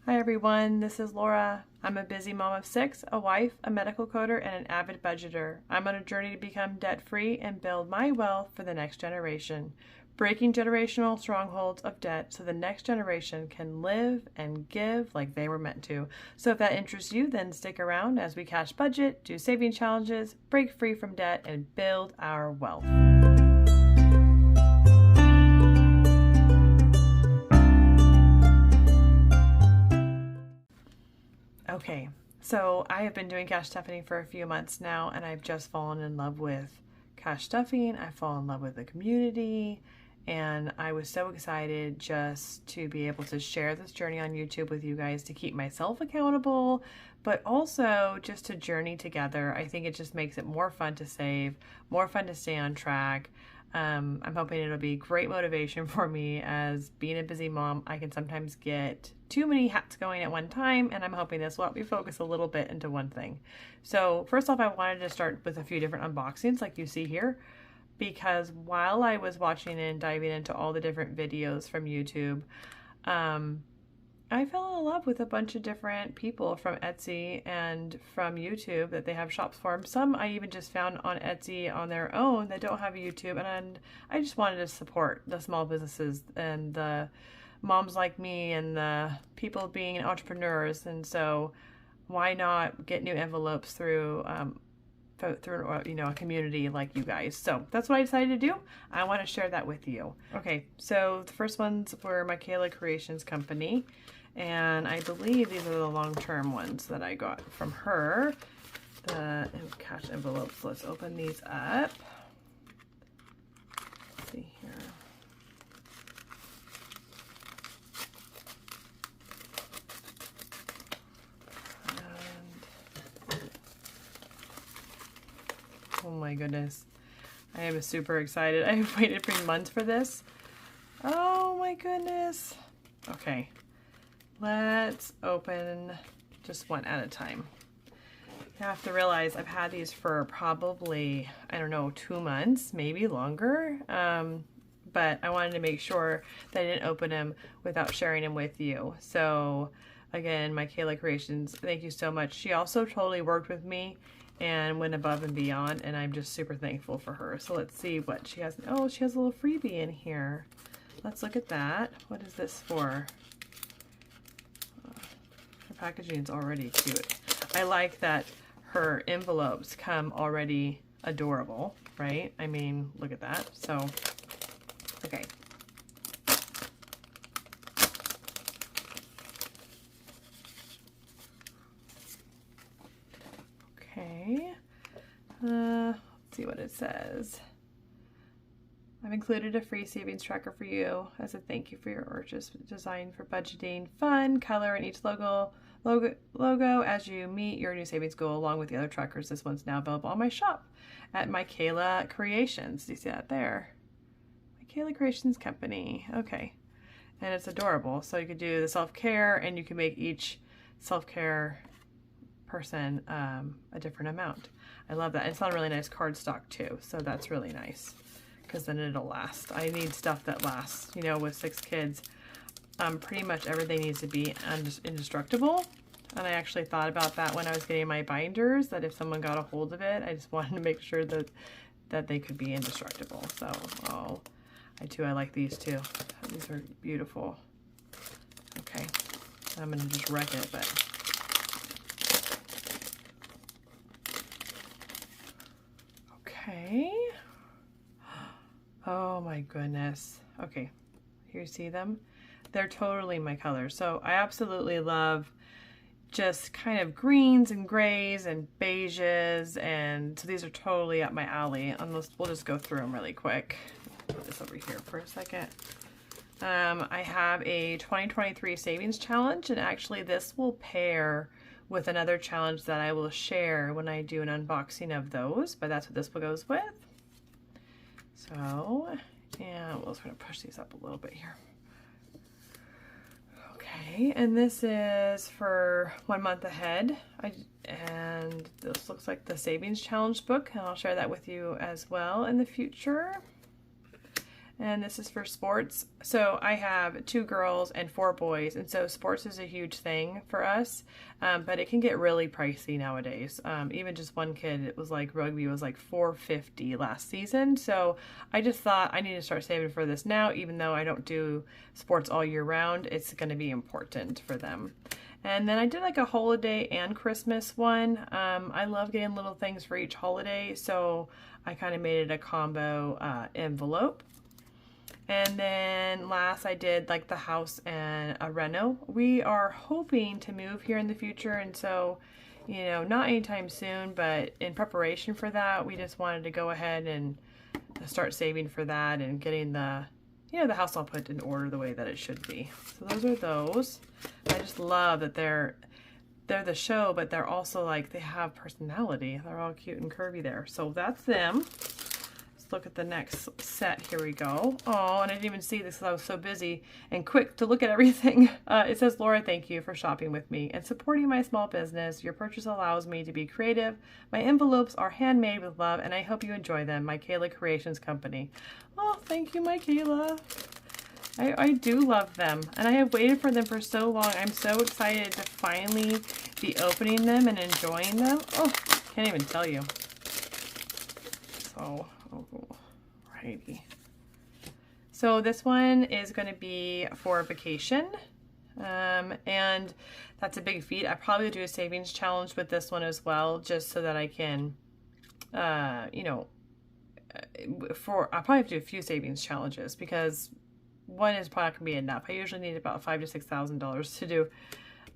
Hi everyone, this is Laura. I'm a busy mom of 6, a wife, a medical coder, and an avid budgeter. I'm on a journey to become debt-free and build my wealth for the next generation, breaking generational strongholds of debt so the next generation can live and give like they were meant to. So if that interests you, then stick around as we cash budget, do saving challenges, break free from debt, and build our wealth. Okay, so I have been doing cash stuffing for a few months now, and I've just fallen in love with cash stuffing. I've fallen in love with the community, and I was so excited just to be able to share this journey on YouTube with you guys to keep myself accountable, but also just to journey together. I think it just makes it more fun to save, more fun to stay on track. I'm hoping it'll be great motivation for me, as being a busy mom, I can sometimes get too many hats going at one time, and I'm hoping this will help me focus a little bit into one thing. So first off, I wanted to start with a few different unboxings like you see here, because while I was watching and diving into all the different videos from YouTube, I fell in love with a bunch of different people from Etsy and from YouTube that they have shops for. Some I even just found on Etsy on their own that don't have a YouTube, and I just wanted to support the small businesses and the moms like me and the people being entrepreneurs. And so why not get new envelopes through a community like you guys. So that's what I decided to do. I want to share that with you. Okay, so the first ones were Michaela Creations Company, and I believe these are the long-term ones that I got from her. The cash envelopes. Let's open these up. Let's see here. Oh my goodness. I am super excited. I've waited for months for this. Oh my goodness. Okay. Let's open just one at a time. You have to realize I've had these for probably, I don't know, 2 months, maybe longer. But I wanted to make sure that I didn't open them without sharing them with you. So again, Michaela Creations, thank you so much. She also totally worked with me and went above and beyond, and I'm just super thankful for her. So let's see what she has. Oh, she has a little freebie in here. Let's look at that. What is this for? Her packaging is already cute. I like that her envelopes come already adorable, right? I mean, look at that. So, okay. Okay, let's see what it says. I've included a free savings tracker for you as a thank you for your purchase, designed for budgeting, fun, color, and each logo as you meet your new savings goal along with the other trackers. This one's now available on my shop at Michaela Creations. Do you see that there? Michaela Creations Company. Okay, and it's adorable. So you could do the self-care, and you can make each self-care person a different amount. I love that. It's on really nice cardstock too, so that's really nice, because then it'll last. I need stuff that lasts. You know, with 6 kids, pretty much everything needs to be indestructible. And I actually thought about that when I was getting my binders, that if someone got a hold of it, I just wanted to make sure that they could be indestructible. So, oh, I like these too. These are beautiful. Okay, I'm gonna just wreck it, but okay. Oh my goodness. Okay, here you see them. They're totally my color. So I absolutely love just kind of greens and grays and beiges, and so these are totally up my alley. We'll just go through them really quick. Put this over here for a second. I have a 2023 savings challenge, and actually this will pair with another challenge that I will share when I do an unboxing of those, but that's what this one goes with. So, and we'll sort of push these up a little bit here. Okay, and this is for 1 month ahead. And this looks like the savings challenge book, and I'll share that with you as well in the future. And this is for sports. So I have 2 girls and 4 boys, and so sports is a huge thing for us, but it can get really pricey nowadays. Even just one kid, it was like rugby was like $450 last season. So I just thought I need to start saving for this now, even though I don't do sports all year round. It's going to be important for them. And then I did like a holiday and Christmas one. I love getting little things for each holiday, so I kind of made it a combo envelope. And then last I did like the house and a reno. We are hoping to move here in the future, and so, you know, not anytime soon, but in preparation for that, we just wanted to go ahead and start saving for that and getting the, you know, the house all put in order the way that it should be. So those are those. I just love that they're the show, but they're also like, they have personality. They're all cute and curvy there. So that's them. Look at the next set. Here we go. Oh, and I didn't even see this because I was so busy and quick to look at everything. It says, Laura, thank you for shopping with me and supporting my small business. Your purchase allows me to be creative. My envelopes are handmade with love, and I hope you enjoy them. Michaela Creations Company. Oh, thank you, Michaela. I do love them, and I have waited for them for so long. I'm so excited to finally be opening them and enjoying them. Oh, can't even tell you. So... Alrighty. So this one is going to be for vacation, and that's a big feat. I probably do a savings challenge with this one as well, just so that I can, you know, I'll probably have to do a few savings challenges because one is probably not going to be enough. I usually need about $5,000 to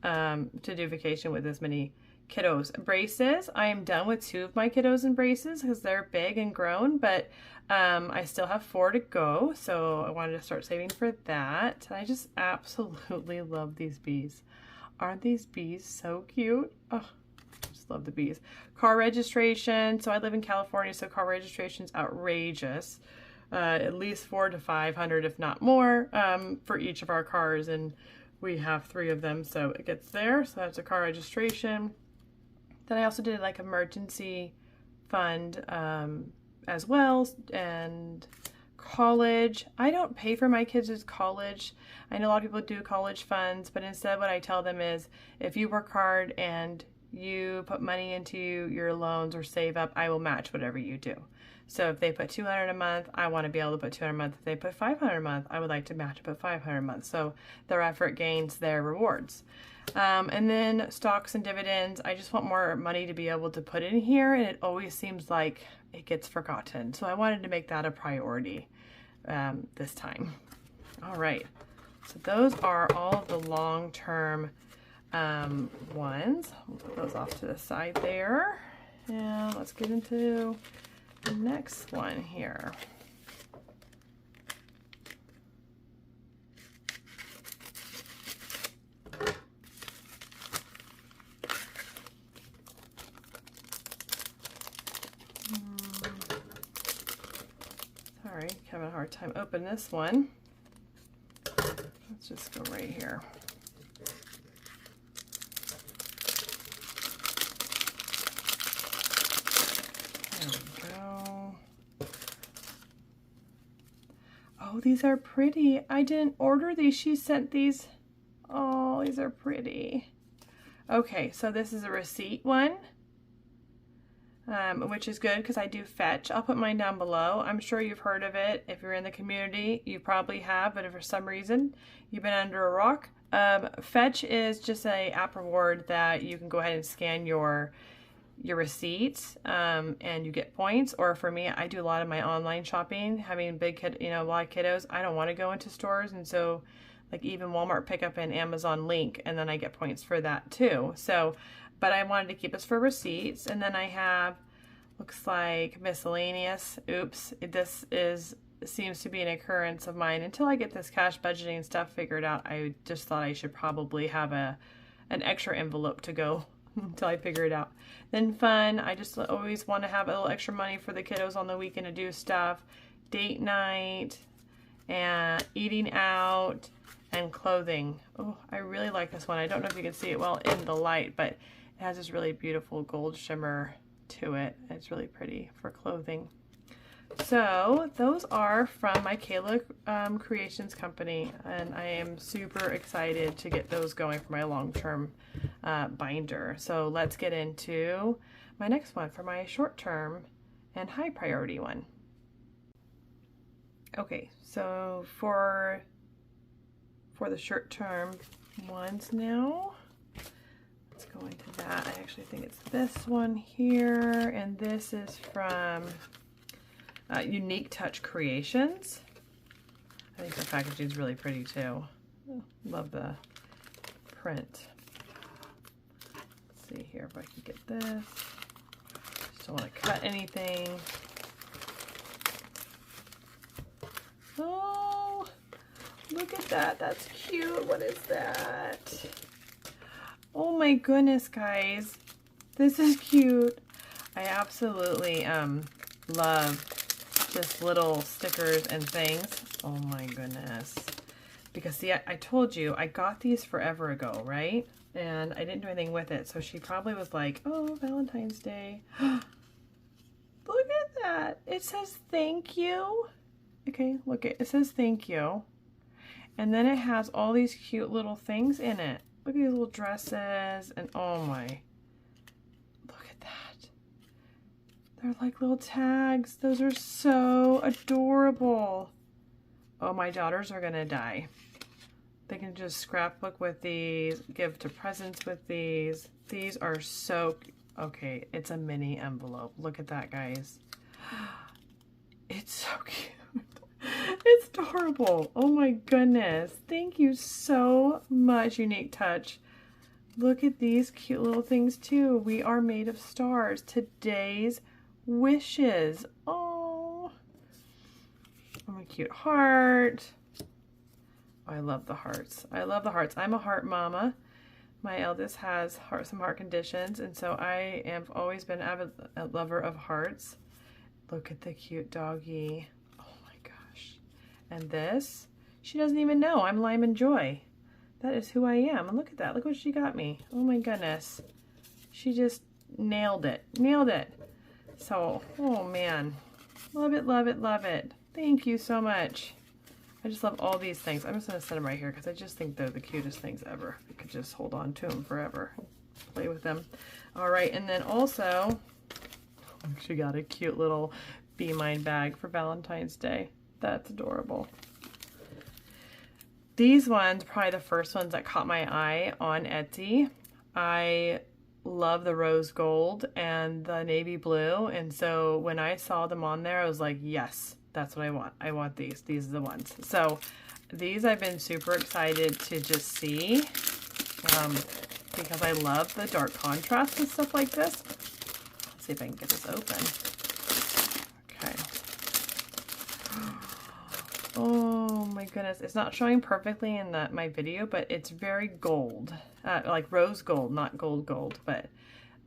$6,000 to do vacation with this many kiddos. Braces, I am done with 2 of my kiddos in braces because they're big and grown, but I still have 4 to go, so I wanted to start saving for that. I just absolutely love these bees. Aren't these bees so cute? Oh, I just love the bees. Car registration, so I live in California, so car registration is outrageous. At least $400 to $500, if not more, for each of our cars, and we have 3 of them, so it gets there. So that's a car registration. Then I also did like emergency fund as well, and college. I don't pay for my kids' college. I know a lot of people do college funds, but instead what I tell them is if you work hard and you put money into your loans or save up, I will match whatever you do. So if they put $200 a month, I want to be able to put $200 a month. If they put $500 a month, I would like to match put $500 a month. So their effort gains their rewards. And then stocks and dividends. I just want more money to be able to put in here, and it always seems like it gets forgotten. So I wanted to make that a priority this time. All right. So those are all of the long-term ones. We'll put those off to the side there. And let's get into the next one here. Sorry, having a hard time opening this one. Let's just go right here. There we go. Oh, these are pretty. I didn't order these. She sent these. Oh, these are pretty. Okay, so this is a receipt one. Which is good because I do Fetch. I'll put mine down below. I'm sure you've heard of it. If you're in the community, you probably have, but if for some reason you've been under a rock. Fetch is just an app reward that you can go ahead and scan your receipts and you get points. Or for me, I do a lot of my online shopping. Having big kid, you know, a lot of kiddos, I don't want to go into stores, and so like even Walmart pickup and Amazon link, and then I get points for that too. So, but I wanted to keep this for receipts. And then I have, looks like miscellaneous. Oops, this seems to be an occurrence of mine. Until I get this cash budgeting stuff figured out, I just thought I should probably have an extra envelope to go until I figure it out. Then fun, I just always want to have a little extra money for the kiddos on the weekend to do stuff. Date night and eating out and clothing. Oh, I really like this one. I don't know if you can see it well in the light, but it has this really beautiful gold shimmer to it. It's really pretty for clothing. So those are from my Kayla Creations company, and I am super excited to get those going for my long-term binder. So let's get into my next one for my short-term and high priority one. Okay, so for the short-term ones now, let's go into that. I actually think it's this one here, and this is from Unique Touch Creations. I think the packaging is really pretty too. Love the print. Let's see here if I can get this. Just don't want to cut anything. Oh, look at that. That's cute. What is that? Oh my goodness, guys. This is cute. I absolutely love just little stickers and things. Oh my goodness. Because see, I told you, I got these forever ago, right? And I didn't do anything with it. So she probably was like, oh, Valentine's Day. Look at that. It says thank you. Okay, look, it says thank you. And then it has all these cute little things in it. Look at these little dresses and oh my. Look at that. They're like little tags. Those are so adorable. Oh, my daughters are gonna die. They can just scrapbook with these, give to presents with these. These are so, okay, it's a mini envelope. Look at that, guys. It's so cute. It's adorable. Oh my goodness. Thank you so much, Unique Touch. Look at these cute little things too. We are made of stars. Today's wishes. Oh, a cute heart. Oh, I love the hearts. I love the hearts. I'm a heart mama. My eldest has some heart conditions, and so I have always been an avid lover of hearts. Look at the cute doggy. And this, she doesn't even know I'm Lime and Joy. That is who I am. And look at that. Look what she got me. Oh my goodness. She just nailed it. Nailed it. So, oh man. Love it, love it, love it. Thank you so much. I just love all these things. I'm just going to set them right here because I just think they're the cutest things ever. You could just hold on to them forever. Play with them. All right. And then also, she got a cute little Be Mine bag for Valentine's Day. That's adorable. These ones, probably the first ones that caught my eye on Etsy. I love the rose gold and the navy blue. And so when I saw them on there, I was like, yes, that's what I want. I want these. These are the ones. So these I've been super excited to just see because I love the dark contrast and stuff like this. Let's see if I can get this open. Okay. Oh my goodness, it's not showing perfectly in my video, but it's very gold, like rose gold, not gold, but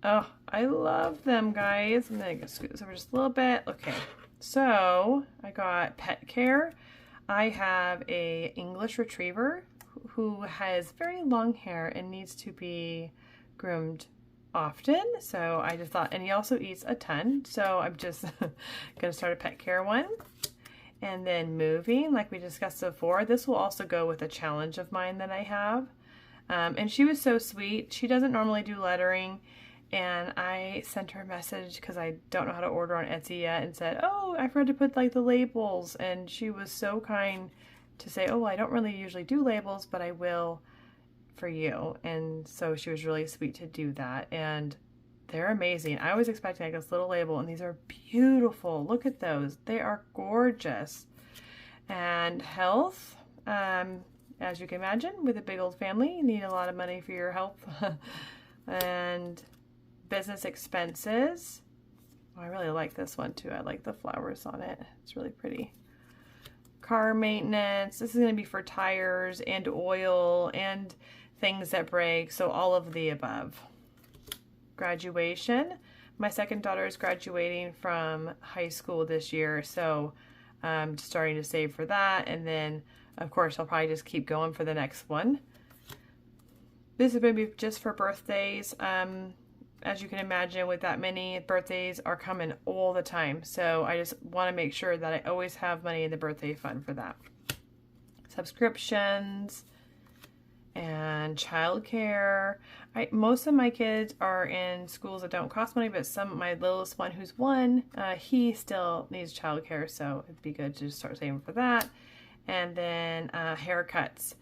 oh, I love them, guys. I'm gonna scoot this over just a little bit. Okay, so I got pet care. I have a English retriever who has very long hair and needs to be groomed often, so I just thought, and he also eats a ton, so I'm just gonna start a pet care one. And then moving, like we discussed before, this will also go with a challenge of mine that I have. And she was so sweet. She doesn't normally do lettering. And I sent her a message because I don't know how to order on Etsy yet and said, oh, I forgot to put like the labels. And she was so kind to say, oh, well, I don't really usually do labels, but I will for you. And so she was really sweet to do that. And they're amazing. I was expecting like this little label, and these are beautiful. Look at those. They are gorgeous. And health, as you can imagine, with a big old family, you need a lot of money for your health. And business expenses. Oh, I really like this one too. I like the flowers on it. It's really pretty. Car maintenance. This is going to be for tires and oil and things that break. So all of the above. Graduation. My second daughter is graduating from high school this year, so I'm starting to save for that, and then of course I'll probably just keep going for the next one. This is going to be just for birthdays. as you can imagine, with that many, birthdays are coming all the time. So I just want to make sure that I always have money in the birthday fund for that. Subscriptions and childcare. Most of my kids are in schools that don't cost money, but my littlest one, who's 1, he still needs childcare, so it'd be good to just start saving for that. And then haircuts.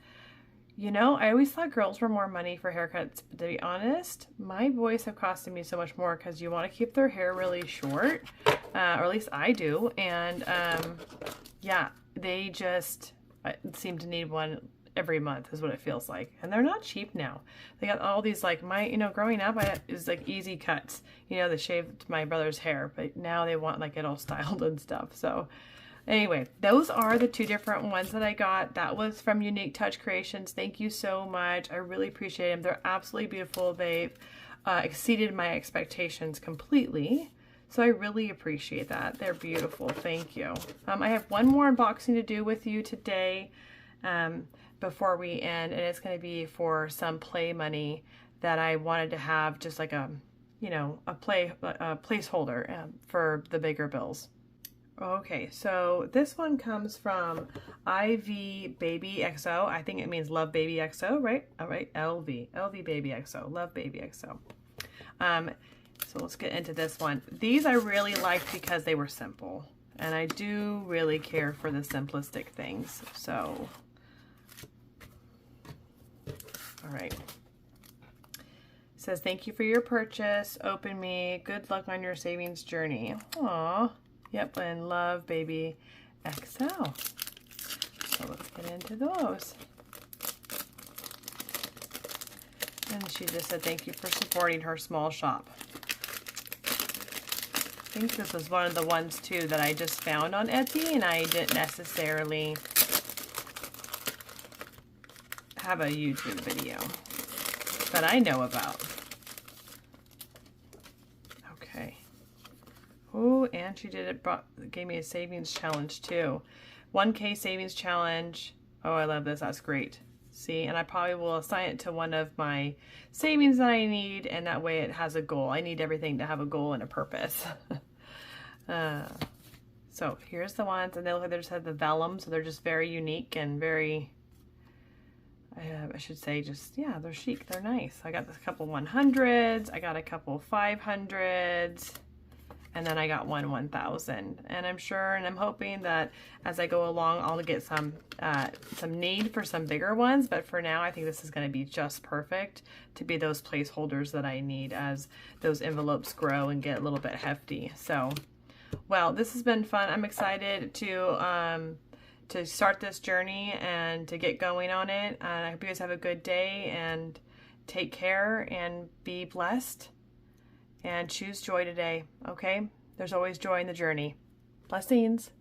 You know, I always thought girls were more money for haircuts, but to be honest, my boys have costed me so much more because you want to keep their hair really short, or at least I do. And yeah, they just seem to need one every month is what it feels like. And they're not cheap now. They got all these, like, growing up, it was like easy cuts. You know, they shaved my brother's hair, but now they want like it all styled and stuff. So anyway, those are the 2 different ones that I got. That was from Unique Touch Creations. Thank you so much. I really appreciate them. They're absolutely beautiful. They've exceeded my expectations completely. So I really appreciate that. They're beautiful. Thank you. I have one more unboxing to do with you today before we end, and it's going to be for some play money that I wanted to have, just like a placeholder for the bigger bills. Okay, so this one comes from IV Baby XO. I think it means Love Baby XO, right? All right, LV Baby XO, Love Baby XO. So let's get into this one. These I really liked because they were simple, and I do really care for the simplistic things. So, all right. It says, thank you for your purchase. Open me. Good luck on your savings journey. Aww. Yep, and Love Baby XL. So let's get into those. And she just said, thank you for supporting her small shop. I think this was one of the ones too that I just found on Etsy, and I didn't necessarily have a YouTube video that I know about. Okay. Oh, and she did it, gave me a savings challenge too. 1K savings challenge. Oh, I love this. That's great. See, and I probably will assign it to one of my savings that I need, and that way it has a goal. I need everything to have a goal and a purpose. So here's the ones, and they look like they just have the vellum, so they're just very unique and very, I should say, just, yeah, they're chic. They're nice. I got a couple 100s. I got a couple 500s. And then I got one 1,000, and I'm sure, and I'm hoping that as I go along, I'll get some need for some bigger ones. But for now, I think this is going to be just perfect to be those placeholders that I need as those envelopes grow and get a little bit hefty. So, well, this has been fun. I'm excited to start this journey and to get going on it. I hope you guys have a good day and take care and be blessed. And choose joy today, okay? There's always joy in the journey. Blessings.